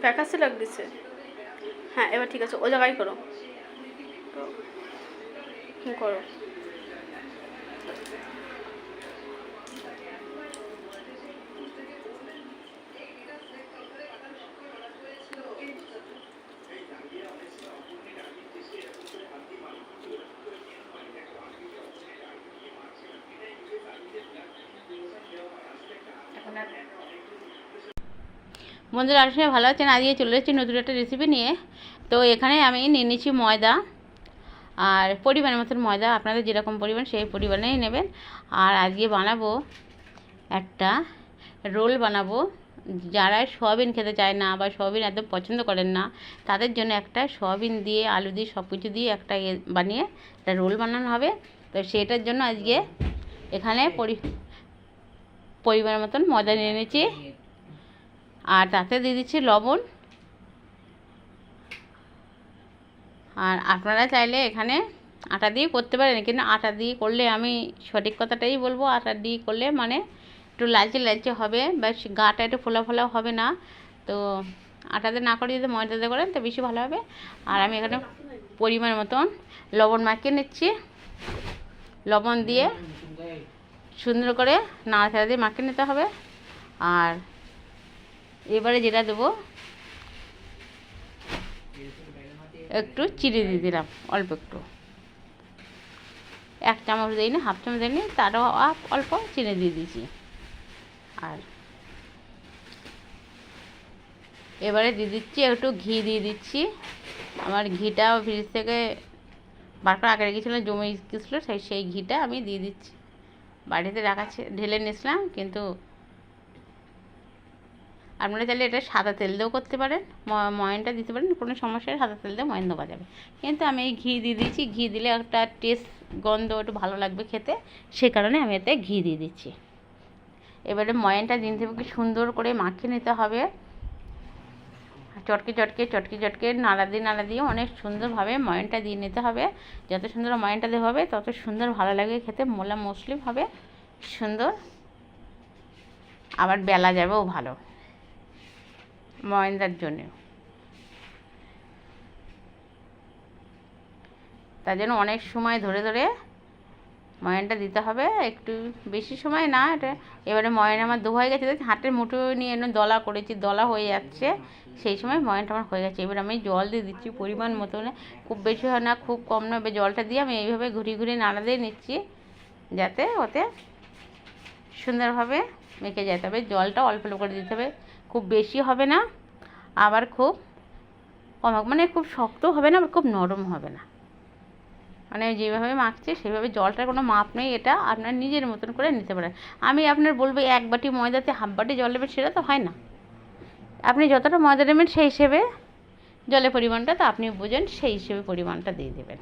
ফ্যাকাসে লাগছে। হ্যাঁ এবার ঠিক আছে, ও জায়গায় করো করো। বন্ধুরা আসলে ভালো আছেন? আজকে চলে এসেছি নতুন একটা রেসিপি নিয়ে। তো এখানে আমি নিয়ে নিচ্ছি ময়দা, আর পরিমাণের মতন ময়দা, আপনাদের যেরকম পরিমাণ সেই পরিমাণেই নেবেন। আর আজকে বানাবো একটা রোল বানাবো। যারা সয়াবিন খেতে চায় না বা সয়াবিন একদম পছন্দ করেন না, তাদের জন্য একটা সয়াবিন দিয়ে আলু দিয়ে সব কিছু দিয়ে একটা বানিয়ে একটা রোল বানানো হবে। তো সেটার জন্য আজকে এখানে পরিমাণের মতন ময়দা নিয়ে নিয়েছি, আর তাতে দিয়ে দিচ্ছি লবণ। আর আপনারা চাইলে এখানে আটা দিয়ে করতে পারেন, কিন্তু আটা দিয়ে করলে, আমি সঠিক কথাটাই বলবো, আটা দিয়ে করলে মানে একটু লালচে লালচে হবে, বা গাটা একটু ফোলা ফোলা হবে না। তো আটাতে না করে যদি ময়দাতে করেন তো বেশি ভালো হবে। আর আমি এখানে পরিমাণ মতন লবণ মাখিয়ে নিচ্ছি। লবণ দিয়ে সুন্দর করে নাড়াচাড়া দিয়ে মাখিয়ে নিতে হবে। আর এবারে যেটা দেবো, একটু চিনি দিয়ে দিলাম, অল্প একটু, 1 চামচ দিইনি, হাফ চামচ দিইনি, তারও অল্প চিনি দিয়ে দিয়েছি। আর এবারে দিয়ে দিচ্ছি একটু ঘি দিয়ে দিচ্ছি। আমার ঘিটা ফ্রিজ থেকে বার করে আগে রেখেছিলাম, জমে গেছিলো, সেই ঘিটা আমি দিয়ে দিচ্ছি। বাড়িতে রাখা ঢেলে নিয়েছিলাম, কিন্তু আপনারা চাইলে এটা সাদা তেল দিয়েও করতে পারেন, ময়নটা দিতে পারেন, কোনো সমস্যা নেই, সাদা তেল দিয়ে ময়ন দেওয়া যাবে। কিন্তু আমি এই ঘি দিয়ে দিচ্ছি, ঘি দিলে একটা টেস্ট, গন্ধ একটু ভালো লাগবে খেতে, সে কারণে আমি এতে ঘি দিয়ে দিচ্ছি। এবারে ময়নটা দিন থেকে সুন্দর করে মাখিয়ে নিতে হবে। চটকে চটকে চটকে চটকে নাড়া দিয়ে অনেক সুন্দরভাবে ময়নটা দিয়ে নিতে হবে। যত সুন্দর ময়নটা দেওয়া হবে তত সুন্দর ভালো লাগবে খেতে, মোলা মসলিম হবে সুন্দর, আবার বেলা যাবেও ভালো ময়দার জন্য। তার জন্য অনেক সময় ধরে ধরে ময়নটা দিতে হবে, একটু বেশি সময় না। এটা এবারে ময়ন আমার দো হয়ে গেছে, হাতের মুঠো নিয়ে এনে দলা করেছি, দলা হয়ে যাচ্ছে, সেই সময় ময়নটা আমার হয়ে গেছে। এবার আমি জল দিয়ে দিচ্ছি পরিমাণ মতন, খুব বেশি হয় না, খুব কম না। জলটা দিয়ে আমি এইভাবে ঘুরিয়ে ঘুরিয়ে নাড়া দিয়ে নিচ্ছি, যাতে ওতে সুন্দরভাবে মেখে যায়। তবে জলটা অল্প অল্প করে দিতে হবে, খুব বেশি হবে না, আবার খুব কম, মানে খুব শক্ত হবে না, আবার খুব নরম হবে না। মানে যেভাবে মাখছে সেভাবে, জলটার কোনো মাপ নেই, এটা আপনার নিজের মতন করে নিতে পারেন। আমি আপনার বলবো 1 বাটি ময়দাতে হাফ বাটি জল নেবেন, সেটা তো হয় না। আপনি যতটা ময়দা নেবেন সেই হিসেবে জলের পরিমাণটা তো আপনি বুঝেন, সেই হিসেবে পরিমাণটা দিয়ে দেবেন,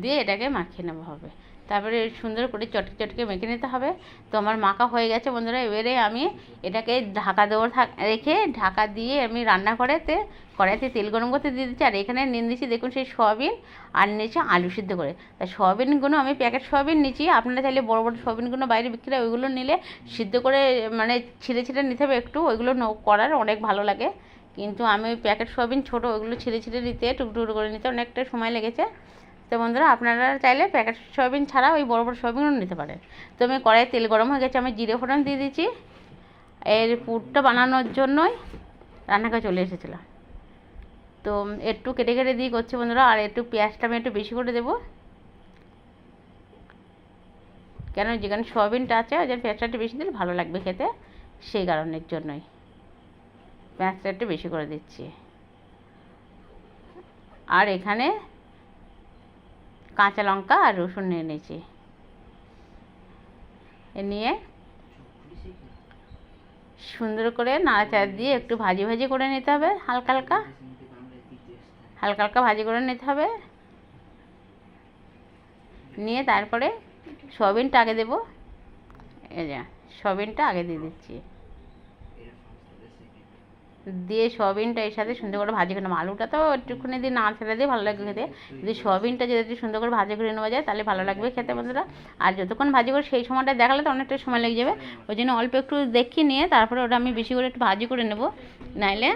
দিয়ে এটাকে মাখিয়ে নেওয়া হবে। তারপরে সুন্দর করে চটকে চটকে মেখে নিতে হবে। তো আমার মাখা হয়ে গেছে বন্ধুরা। এবারে আমি এটাকে ঢাকা দেওয়া রেখে, ঢাকা দিয়ে আমি রান্না কড়াইতে তেল গরম করতে দিয়ে দিচ্ছি। আর এখানে নিয়ে দিচ্ছি দেখুন সেই সয়াবিন, আর নিয়েছি আলু সিদ্ধ করে। তা সয়াবিনগুলো আমি প্যাকেট সয়াবিন নিচ্ছি, আপনারা চাইলে বড় বড় সয়াবিনগুলো বাইরে বিক্রি হয়, ওইগুলো নিলে সিদ্ধ করে মানে ছিঁড়ে ছিঁড়ে নিতে হবে একটু, ওইগুলো করার অনেক ভালো লাগে। কিন্তু আমি ওই প্যাকেট সয়াবিন ছোটো, ওইগুলো ছিঁড়ে ছিঁড়ে নিতে, টুকরো করে নিতে অনেকটা সময় লেগেছে। তো বন্ধুরা আপনারা চাইলে প্যাকেট সয়াবিন ছাড়া ওই বড় বড় সয়াবিনও নিতে পারেন। তো আমি কড়াইয়ে তেল গরম হয়ে গেছে, আমি জিরে ফোড়ন দিয়ে দিচ্ছি। এর পুরটা বানানোর জন্যই রান্নাঘরে চলে এসেছিলাম। তো একটু কেটে কেটে দিয়ে করছি বন্ধুরা। আর একটু পেঁয়াজটা আমি একটু বেশি করে দেবো, কেন যেখানে সয়াবিনটা আছে ওই জন্য পেঁয়াজটা একটু বেশি দিলে ভালো লাগবে খেতে, সেই কারণের জন্যই পেঁয়াজটা একটু বেশি করে দিচ্ছি। আর এখানে কাঁচা লঙ্কা আর রসুন নিয়ে নিয়েছি, নিয়ে সুন্দর করে নাড়াচাড়া দিয়ে একটু ভাজি ভাজি করে নিতে হবে, হালকা হালকা হালকা হালকা ভাজি করে নিতে হবে। নিয়ে তারপরে সয়াবিনটা আগে দেবো, এই যে সয়াবিনটা আগে দিয়ে দিচ্ছি। দিয়ে সয়াবিনটা এর সাথে সুন্দর করে ভাজি করে নেবো। আলুটা তো একটুখানি দিয়ে নাড়াচাড়া দিয়ে ভালো লাগবে খেতে, যদি সয়াবিনটা যদি একটু সুন্দর করে ভাজি করে নেওয়া যায় তাহলে ভালো লাগবে খেতে বন্ধুরা। আর যতক্ষণ ভাজি করে সেই সময়টা দেখালে তো অনেকটা সময় লেগে যাবে, ওই জন্য অল্প একটু দেখিয়ে নিয়ে তারপরে ওটা আমি বেশি করে একটু ভাজি করে নেবো, নাইলে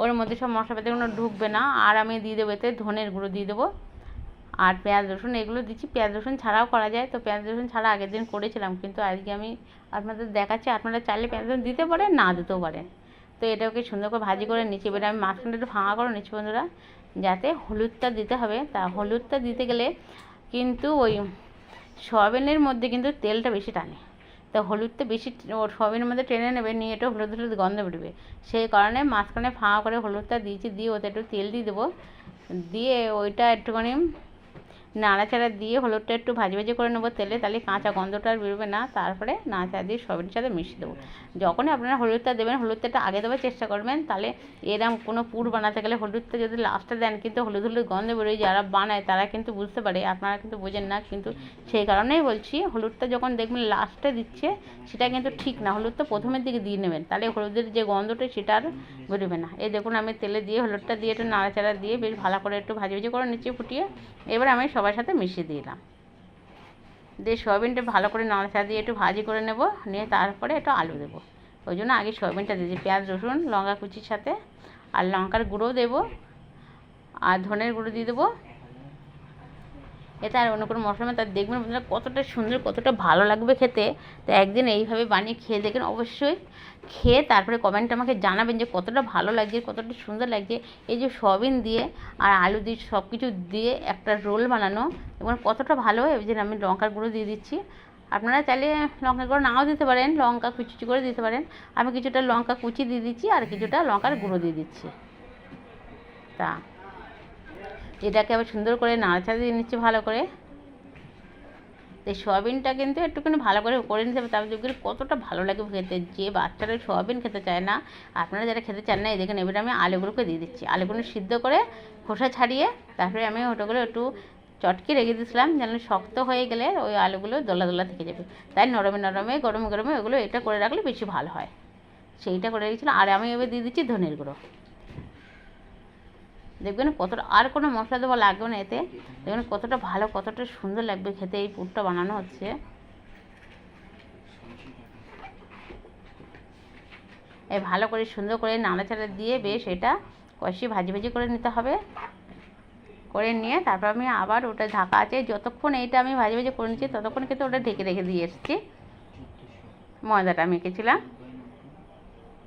ওর মধ্যে সব মশলাপাতিগুলো ঢুকবে না। আর আমি দিয়ে দেবো এতে ধনের গুঁড়ো দিয়ে দেবো, আর পেঁয়াজ রসুন এগুলো দিচ্ছি। পেঁয়াজ রসুন ছাড়াও করা যায়, তো পেঁয়াজ রসুন ছাড়া আগের দিন করেছিলাম, কিন্তু আজকে আমি আপনাদের দেখাচ্ছি। আপনারা চাইলে পেঁয়াজ রসুন দিতে পারেন, না দিতেও পারেন। তো এটাকে সুন্দর করে ভাজি করে নিচ্ছি। এবারে আমি মাঝখানটা একটু ফাঁকা করে নিচ্ছি বন্ধুরা, যাতে হলুদটা দিতে হবে। তা হলুদটা দিতে গেলে কিন্তু ওই সয়াবিনের মধ্যে কিন্তু তেলটা বেশি টানে, তো হলুদটা বেশি সয়াবিনের মধ্যে টেনে নেবে, নিয়ে একটু হলুদ হলুদ গন্ধ বেরোবে। সেই কারণে মাঝখানে ফাঁকা করে হলুদটা দিয়েছি, দিয়ে ওতে একটু তেল দিয়ে দেবো, দিয়ে ওইটা একটুখানি নাড়াচাড়া দিয়ে হলুদটা একটু ভাজি ভাজি করে নেবো তেলে, তাহলে কাঁচা গন্ধটা আর বেরোবে না। তারপরে নাড়াচাড়া দিয়ে সয়াবিনের সাথে মিশিয়ে দেবো। যখনই আপনারা হলুদটা দেবেন, হলুদটা আগে দেওয়ার চেষ্টা করবেন, তাহলে এরকম কোনো পুর বানাতে গেলে হলুদটা যদি লাস্টে দেন কিন্তু হলুদ হলুদ গন্ধ বেরোয়, যারা বানায় তারা কিন্তু বুঝতে পারে, আপনারা কিন্তু বোঝেন না। কিন্তু সেই কারণেই বলছি, হলুদটা যখন দেখবেন লাস্টে দিচ্ছে সেটা কিন্তু ঠিক না, হলুদটা প্রথমের দিকে দিয়ে নেবেন, তাহলে হলুদের যে গন্ধটা সেটা আর বেরোবে না। এই দেখুন আমি তেলে দিয়ে হলুদটা দিয়ে একটু নাড়াচাড়া দিয়ে বেশ ভালো করে একটু ভাজি ভাজি করে নিচ্ছি ফুটিয়ে। এবার আমি সবার সাথে মিশিয়ে দিলাম, দিয়ে সয়াবিনটা ভালো করে নাড়াচাড়া দিয়ে একটু ভাজি করে নেব, নিয়ে তারপরে একটু আলু দেবো। ওই জন্য আগে সয়াবিনটা দিয়েছি পেঁয়াজ রসুন লঙ্কা কুচির সাথে, আর লঙ্কার গুঁড়োও দেবো, আর ধনের গুঁড়ো দিয়ে দেবো। এতে আর অন্য কোনো মশলা তার দেখবেন বন্ধুরা কতটা সুন্দর, কতটা ভালো লাগবে খেতে। তো একদিন এইভাবে বানিয়ে খেয়ে দেখেন অবশ্যই, খেয়ে তারপরে কমেন্টে আমাকে জানাবেন যে কতটা ভালো লাগছে, কতটা সুন্দর লাগছে। এই যে সয়াবিন দিয়ে আর আলু দিয়ে সব কিছু দিয়ে একটা রোল বানানো, এবং কতটা ভালো হয়। ওই জন্য আমি লঙ্কার গুঁড়ো দিয়ে দিচ্ছি। আপনারা চাইলে লঙ্কার গুঁড়ো নাও দিতে পারেন, লঙ্কা কুচি করে দিতে পারেন। আমি কিছুটা লঙ্কা কুচি দিয়ে দিচ্ছি আর কিছুটা লঙ্কার গুঁড়ো দিয়ে দিচ্ছি। তা এটাকে আবার সুন্দর করে নাড়াচাড়া দিয়ে নিচ্ছি ভালো করে। এই সয়াবিনটা কিন্তু একটুখানি ভালো করে নিতে হবে, তারপর দেখবেন কতটা ভালো লাগে খেতে। যে বাচ্চারা সয়াবিন খেতে চায় না, আপনারা যারা খেতে চান না, এই দেখেন এবারে আমি আলুগুলোকে দিয়ে দিচ্ছি। আলুগুলো সিদ্ধ করে খোসা ছাড়িয়ে তারপরে আমি ওটাগুলো একটু চটকে রেখে দিয়েছিলাম, যেন শক্ত হয়ে গেলে ওই আলুগুলো দোলা দোলা থেকে যাবে। তাই নরমে নরমে গরমে গরমে ওগুলো এটা করে রাখলে বেশি ভালো হয়। সেইটা করে রেখেছিলাম। আর আমি এবার দিয়ে দিচ্ছি ধনের গুঁড়ো। দেখবেন কতটা, আর কোনো মশলা দেওয়া লাগবে না এতে। দেখবেন কতটা ভালো, কতটা সুন্দর লাগবে খেতে। এই পুরটা বানানো হচ্ছে, এই ভালো করে সুন্দর করে নাড়াচাড়া দিয়ে বেশ এটা কষিয়ে ভাজি ভাজি করে নিতে হবে। করে নিয়ে তারপর আমি আবার ওটা ঢাকা আছে, যতক্ষণ এইটা আমি ভাজি ভাজি করে নিচ্ছি ততক্ষণ কিন্তু ওটা ঢেকে রেখে দিয়ে এসেছি। ময়দাটা মেখেছিলাম।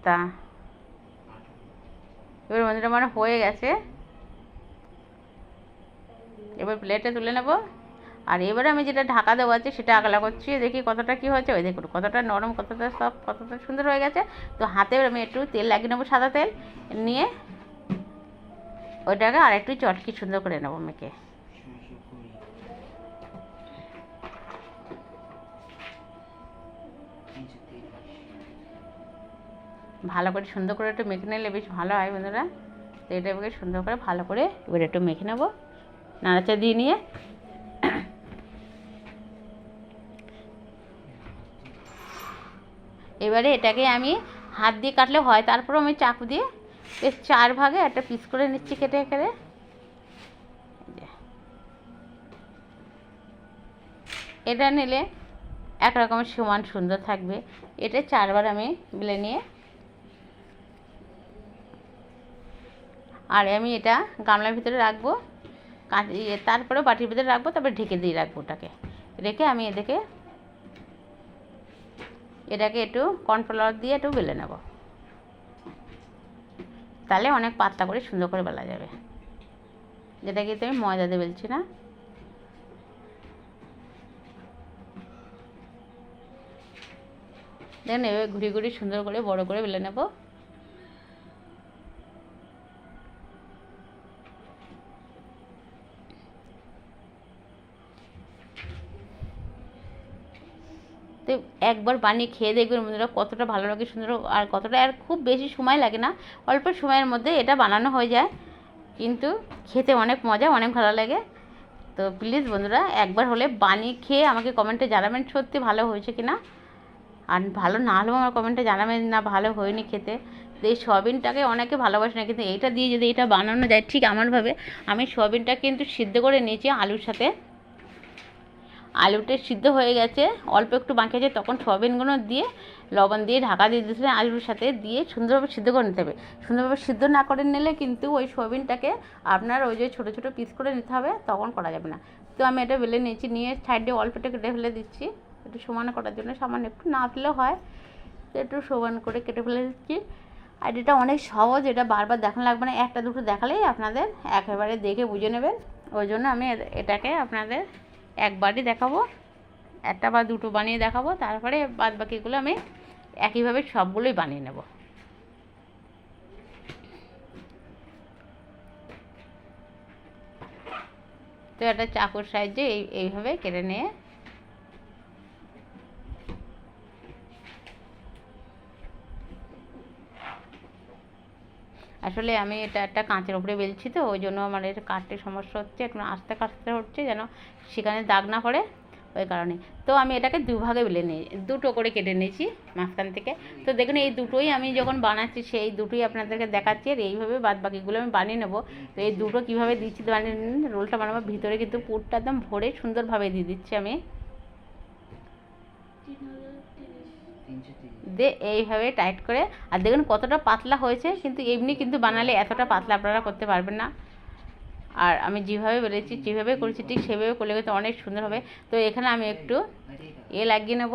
তা এবার ময়দাটা মানে হয়ে গেছে, এবার প্লেটে তুলে নেব। আর এবারে আমি যেটা ঢাকা দেওয়া আছে সেটা আগলা করছি, দেখি কতটা কী হয়েছে। ওই দেখুন কতটা নরম, কতটা সফট, কতটা সুন্দর হয়ে গেছে। তো হাতে আমি একটু তেল লাগিয়ে নেবো, সাদা তেল নিয়ে ওইটাকে আর একটু চটকি সুন্দর করে নেবো মেখে। ভালো করে সুন্দর করে একটু মেখে নিলে বেশ ভালো হয় বন্ধুরা। তো এটা এবারে সুন্দর করে ভালো করে এবারে একটু মেখে নেবো নাড়াচাড়া দিয়ে নিয়ে। এবারে এটাকে আমি হাত দিয়ে কাটলে হয়, তারপর আমি চাকু দিয়ে বেশ 4 ভাগে একটা পিস করে নিচ্ছি কেটে কেটে। এটা নিলে এক রকমের সমান সুন্দর থাকবে। এটা 4বার আমি বেলে নিয়ে, আর আমি এটা গামলার ভিতরে রাখবো, তারপরে বাটির ভিতরে রাখবো, তারপরে ঢেকে দিয়ে রাখবো। ওটাকে রেখে আমি এটাকে একটু কর্নফ্লাওয়ার দিয়ে একটু বেলে নেব, তাহলে অনেক পাতলা করে সুন্দর করে বেলা যাবে। যেটা কিন্তু আমি ময়দা দিয়ে বেলছি না। দেখেন এভাবে ঘুরি ঘুরি সুন্দর করে বড় করে বেলে নেব। তো একবার বানিয়ে খেয়ে দেখবেন বন্ধুরা কতটা ভালো লাগে, সুন্দর, আর কতটা, আর খুব বেশি সময় লাগে না, অল্প সময়ের মধ্যে এটা বানানো হয়ে যায়, কিন্তু খেতে অনেক মজা, অনেক ভালো লাগে। তো প্লিজ বন্ধুরা একবার হলে বানিয়ে খেয়ে আমাকে কমেন্টে জানাবেন সত্যি ভালো হয়েছে কি না। আর ভালো না হলেও আমার কমেন্টে জানাবেন না ভালো হয়নি খেতে। এই সয়াবিনটাকে অনেকে ভালোবাসে না, কিন্তু এইটা দিয়ে যদি এটা বানানো যায় ঠিক আমারভাবে, আমি সয়াবিনটা কিন্তু সিদ্ধ করে নিয়েছি আলুর সাথে। আলুটা সিদ্ধ হয়ে গেছে, অল্প একটু বাকি আছে, তখন সয়াবিনগুলো দিয়ে লবণ দিয়ে ঢাকা দিয়ে দিয়েছিলাম, আলুর সাথে দিয়ে সুন্দরভাবে সিদ্ধ করে নিতে হবে। সুন্দরভাবে সিদ্ধ না করে নিলে কিন্তু ওই সয়াবিনটাকে আপনার ওই যে ছোটো ছোটো পিস করে নিতে হবে, তখন করা যাবে না। তো আমি এটা বেলে নিয়েছি, নিয়ে সাইডে অল্প একটু কেটে ফেলে দিচ্ছি, একটু সমান করার জন্য, সামান্য একটু না ফেলেও হয়, তো একটু সমান করে কেটে ফেলে দিচ্ছি। আর এটা অনেক সহজ, এটা বারবার দেখানো লাগবে না, একটা দুটো দেখালেই আপনাদের একেবারে দেখে বুঝে নেবেন। ওই জন্য আমি এটাকে আপনাদের একবারই দেখাবো, একটা বা দুটো বানিয়ে দেখাবো, তারপরে বাদ বাকিগুলো আমি একইভাবে সবগুলোই বানিয়ে নেব। তো একটা চাকুর সাহায্যে এইভাবে কেটে নিয়ে আসলে আমি এটা একটা কাঁচের উপরে বেলছি, তো ওই জন্য আমার এটা কাটতে সমস্যা হচ্ছে, একটু আস্তে কাটতে হচ্ছে যেন সেখানে দাগ না পড়ে, ওই কারণে। তো আমি এটাকে দুভাগে বেলে নিই, দুটো করে কেটে নিয়েছি মাঝখান থেকে। তো দেখুন এই দুটোই আমি যখন বানাচ্ছি সেই দুটোই আপনাদেরকে দেখাচ্ছি, আর এইভাবে বাদ বাকিগুলো আমি বানিয়ে নেবো। তো এই দুটো কীভাবে দিচ্ছি বানিয়ে রোলটা বানাবো, ভিতরে কিন্তু পুরটা একদম ভরে সুন্দরভাবে দিয়ে দিচ্ছি আমি, দিয়ে এইভাবে টাইট করে। আর দেখুন কতটা পাতলা হয়েছে, কিন্তু এমনি কিন্তু বানালে এতটা পাতলা আপনারা করতে পারবেন না। আর আমি যেভাবে বেলেছি যেভাবে করেছি ঠিক সেভাবে করলে কিন্তু অনেক সুন্দর হবে। তো এখানে আমি একটু লাগিয়ে নেব,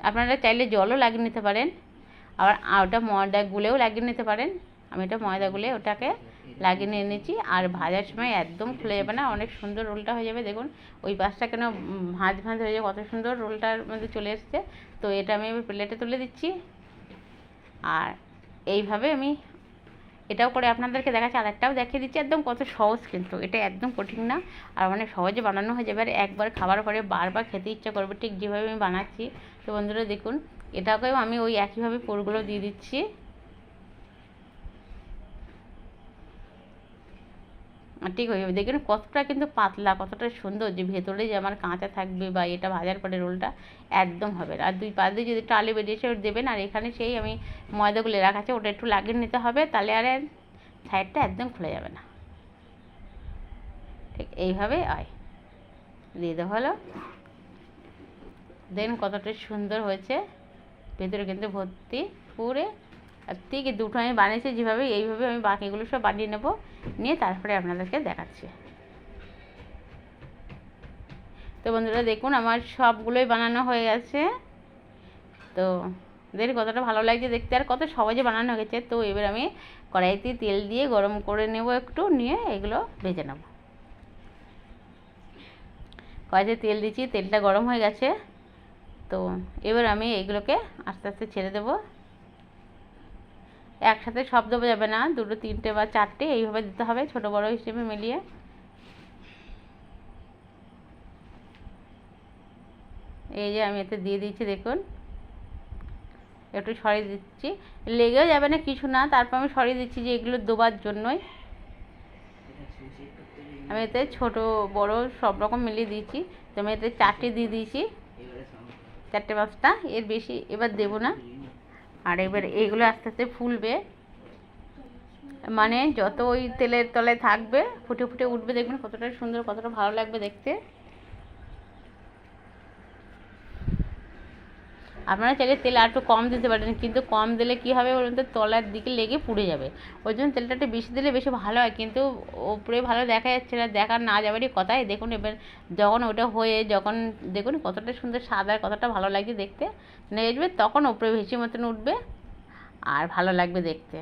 আপনারা চাইলে জলও লাগিয়ে নিতে পারেন, আবার ওটা ময়দা গুলেও লাগিয়ে নিতে পারেন। আমি এটা ময়দা গুলে ওটাকে লাগিয়ে নিয়ে নিয়েছি, আর ভাজার সময় একদম খুলে যাবে না, অনেক সুন্দর রোলটা হয়ে যাবে। দেখুন ওই পাশটা কেন ভাঁজ ভাঁজ হয়ে যাবে, কত সুন্দর রোলটার মধ্যে চলে এসছে। তো এটা আমি প্লেটে তুলে দিচ্ছি, আর এইভাবে আমি এটাও করে আপনাদেরকে দেখাচ্ছি, আর একটাও দেখিয়ে দিচ্ছি। একদম কত সহজ, কিন্তু এটা একদম কঠিন না, আর অনেক সহজে বানানো হয়ে যাবে, আর একবার খাবার পরে বারবার খেতে ইচ্ছা করবে ঠিক যেভাবে আমি বানাচ্ছি। তো বন্ধুরা দেখুন এটাকেও আমি ওই একইভাবে পুরগুলো দিয়ে দিচ্ছি, ঠিক হয়ে যাবে। দেখুন কতটা কিন্তু পাতলা, কতটা সুন্দর, যে ভেতরে যে আমার কাঁচা থাকবে বা এটা ভাজার পরে রোলটা একদম হবে না। আর দুই পাশ দিয়ে যদি টালি বেরিয়েছে ওটা দেবেন, আর এখানে সেই আমি ময়দাগুলো রাখা আছে ওটা একটু লাগিয়ে নিতে হবে, তাহলে আর সাইডটা একদম খুলে যাবে না। ঠিক এইভাবে দিয়ে দেওয়া হলো, দেখুন কতটা সুন্দর হয়েছে, ভেতরে কিন্তু ভর্তি পুরে। আর ঠিক দুটো আমি বানিয়েছি যেভাবে, এইভাবে আমি বাকিগুলো সব বানিয়ে নেব, নিয়ে তারপরে আপনাদেরকে দেখাচ্ছি। তো বন্ধুরা দেখুন আমার সবগুলোই বানানো হয়ে গেছে, তো দেখুন কতটা ভালো লাগছে দেখতে, আর কত সহজে বানানো হয়ে গেছে। তো এবার আমি কড়াইতে তেল দিয়ে গরম করে নেব একটু, নিয়ে এগুলো ভেজে নেব। কড়াইতে তেল দিচ্ছি, তেলটা গরম হয়ে গেছে, তো এবার আমি এইগুলোকে আস্তে আস্তে ছেড়ে দেবো। একসাথে সব দেওয়া যাবে না, দুটো তিনটে বা চারটে এইভাবে দিতে হবে, ছোট বড় হিসেবে মিলিয়ে। এই যে আমি এতে দিয়ে দিচ্ছি, দেখুন একটু সরিয়ে দিচ্ছি, লেগেও যাবে না কিছু না, তারপর আমি সরিয়ে দিচ্ছি যে এগুলো দেওয়ার জন্যই। আমি এতে ছোট বড় সব রকম মিলিয়ে দিয়েছি, তো আমি এতে চারটে দিয়ে দিয়েছি, চারটে পাঁচটা, এর বেশি এবার দেবো না। আর এবার এইগুলো আস্তে আস্তে ফুলবে, মানে যত ওই তেলের তলায় থাকবে ফুটে ফুটে উঠবে, দেখবেন কতটা সুন্দর, কতটা ভালো লাগবে দেখতে। আপনারা চাইলে তেল আর একটু কম দিতে পারেন, কিন্তু কম দিলে কী হবে বলুন তো, তলার দিকে লেগে পুড়ে যাবে। ওই জন্য তেলটা একটু বেশি দিলে বেশি ভালো হয়, কিন্তু ওপরে ভালো দেখা যাচ্ছে না, দেখা না যাবারই কথাই। দেখুন এবার যখন ওটা হয়ে যখন দেখুন কতটা সুন্দর সাদা, কতটা ভালো লাগছে দেখতে নেড়ে যাবে, তখন ওপরে ভেসি মতন উঠবে, আর ভালো লাগবে দেখতে,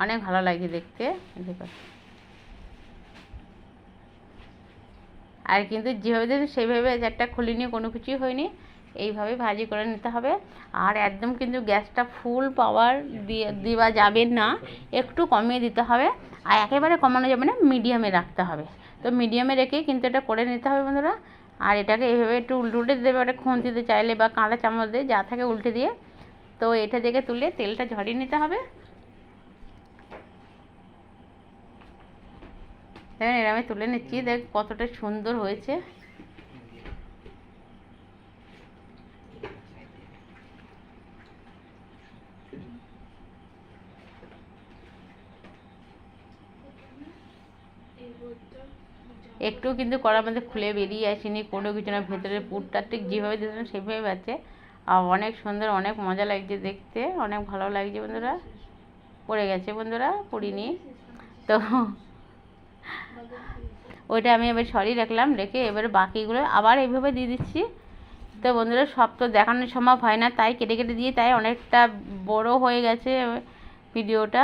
অনেক ভালো লাগছে দেখতে। দেখুন আর কিন্তু যেভাবে দেখুন সেইভাবে একটা খুলিনি, কোনো কিছুই হয়নি, এইভাবে ভাজি করে নিতে হবে। আর একদম কিন্তু গ্যাসটা ফুল পাওয়ার দেওয়া যাবে না, একটু কমিয়ে দিতে হবে, আর একেবারে কমানো যাবে না, মিডিয়ামে রাখতে হবে। তো মিডিয়ামে রেখে কিন্তু এটা করে নিতে হবে বন্ধুরা। আর এটাকে এইভাবে একটু উল্টে উল্টে দেবে, একটা খুন্তিতে চাইলে বা কাঁটা চামচ দিয়ে যা থাকে উল্টে দিয়ে, তো এটা থেকে তুলে তেলটা ঝরিয়ে নিতে হবে। দেখেন এর আমি তুলে নিচ্ছি, দেখ কতটা সুন্দর হয়েছে। একটু কিন্তু কড়ার মধ্যে খুলে বেরিয়ে আসেনি, কোনো কিছু না, ভেতরের পুরটা ঠিক যেভাবে দিয়েছিলাম সেভাবে আছে। আর অনেক সুন্দর, অনেক মজা লাগছে দেখতে, অনেক ভালো লাগছে বন্ধুরা। পড়ে গেছে বন্ধুরা, পুড়িনি তো ওইটা আমি এবার সরিয়ে রাখলাম, রেখে এবারে বাকিগুলো আবার এইভাবে দিয়ে দিচ্ছি। তো বন্ধুরা সব তো দেখানো সম্ভব হয় না, তাই কেটে কেটে দিয়ে, তাই অনেকটা বড় হয়ে গেছে ভিডিওটা।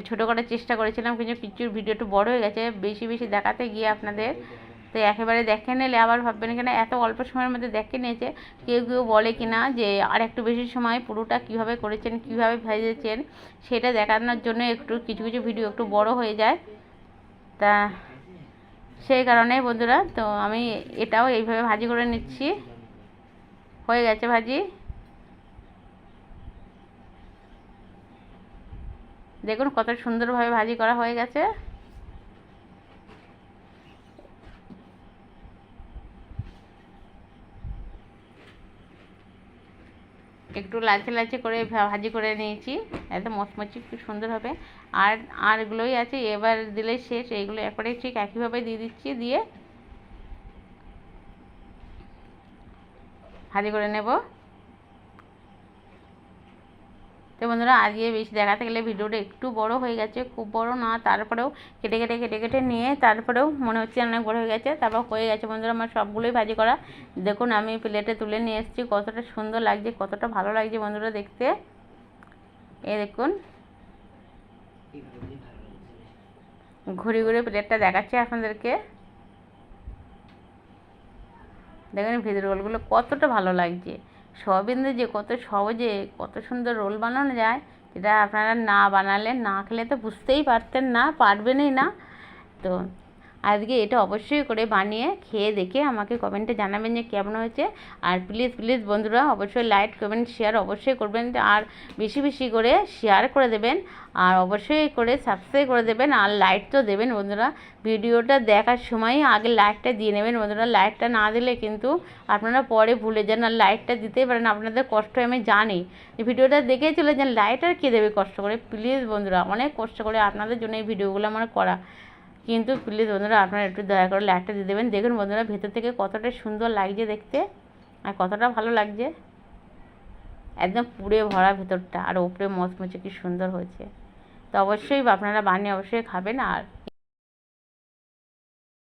ছোটো করার চেষ্টা করেছিলাম, কিন্তু পিচুর ভিডিওটা বড় হয়ে গেছে বেশি বেশি দেখাতে গিয়ে আপনাদের। তো একেবারে দেখে নিলে আবার ভাববেন কিনা এত অল্প সময়ের মধ্যে দেখে নিয়েছে, কেউ কেউ বলে কিনা যে আর একটু বেশি সময় পুরোটা কীভাবে করেছেন, কীভাবে ভেজেছেন, সেটা দেখানোর জন্য একটু কিছু কিছু ভিডিও একটু বড় হয়ে যায়। তা সেই কারণে বন্ধুরা, তো আমি এটাও এইভাবে ভাজি করে নিচ্ছি। হয়ে গেছে ভাজি, দেখুন কত সুন্দরভাবে ভাজি করা হয়ে গেছে। একটু লালচে লালচে করে ভাজি করে নিয়েছি, এত মচমচি খুব সুন্দর হবে। আর আর এগুলোই আছে, এবার দিলে শেষ। এইগুলো একবারে ঠিক একইভাবে দিয়ে দিচ্ছি, দিয়ে ভাজি করে নেব। তো বন্ধুরা আজকে বেশি দেখাতে গেলে ভিডিওটা একটু বড় হয়ে গেছে, খুব বড় না, তারপরেও কেটে কেটে কেটে কেটে নিয়ে তারপরেও মনে হচ্ছে অনেক বড় হয়ে গেছে। তারপর হয়ে গেছে বন্ধুরা আমার সবগুলোই ভাজি করা। দেখুন আমি প্লেটে তুলে নিয়ে এসেছি, কতটা সুন্দর লাগছে, কতটা ভালো লাগছে বন্ধুরা দেখতে। এই দেখুন ঘুরে ঘুরে প্লেটটা দেখাচ্ছে আপনাদেরকে, দেখুন ভেতর রোলগুলো কতটা ভালো লাগছে। সয়াবিন দিয়ে যে কত সহজে কত সুন্দর রোল বানানো যায়, সেটা আপনারা না বানালে, না খেলে তো বুঝতেই পারতেন না, পারবেনই না। তো আজকে এটা অবশ্যই করে বানিয়ে খেয়ে দেখে আমাকে কমেন্টে জানাবেন যে কেমন হয়েছে। আর প্লিজ প্লিজ বন্ধুরা অবশ্যই লাইক কমেন্ট শেয়ার অবশ্যই করবেন, আর বেশি বেশি করে শেয়ার করে দেবেন, আর অবশ্যই করে সাবস্ক্রাইব করে দেবেন, আর লাইক তো দেবেন বন্ধুরা। ভিডিওটা দেখার সময় আগে লাইকটা দিয়ে নেবেন বন্ধুরা, লাইকটা না দিলে কিন্তু আপনারা পরে ভুলে যান। আর লাইকটা দিতেই পারেন, আপনাদের কষ্ট আমি জানি, ভিডিওটা দেখেই চলে যান, লাইক আর কে দেবে কষ্ট করে। প্লিজ বন্ধুরা অনেক কষ্ট করে আপনাদের জন্য এই ভিডিওগুলো আমার করা, কিন্তু প্লিজ বন্ধুরা আপনারা একটু দয়া করে লাইকটা দিয়ে দেবেন। দেখুন বন্ধুরা ভেতর থেকে কতটা সুন্দর লাগছে দেখতে, আর কতটা ভালো লাগছে, একদম পুড়ে ভরা ভেতরটা, আর ওপরে মচমচে কি সুন্দর হয়েছে। তো অবশ্যই আপনারা বানিয়ে অবশ্যই খাবেন, আর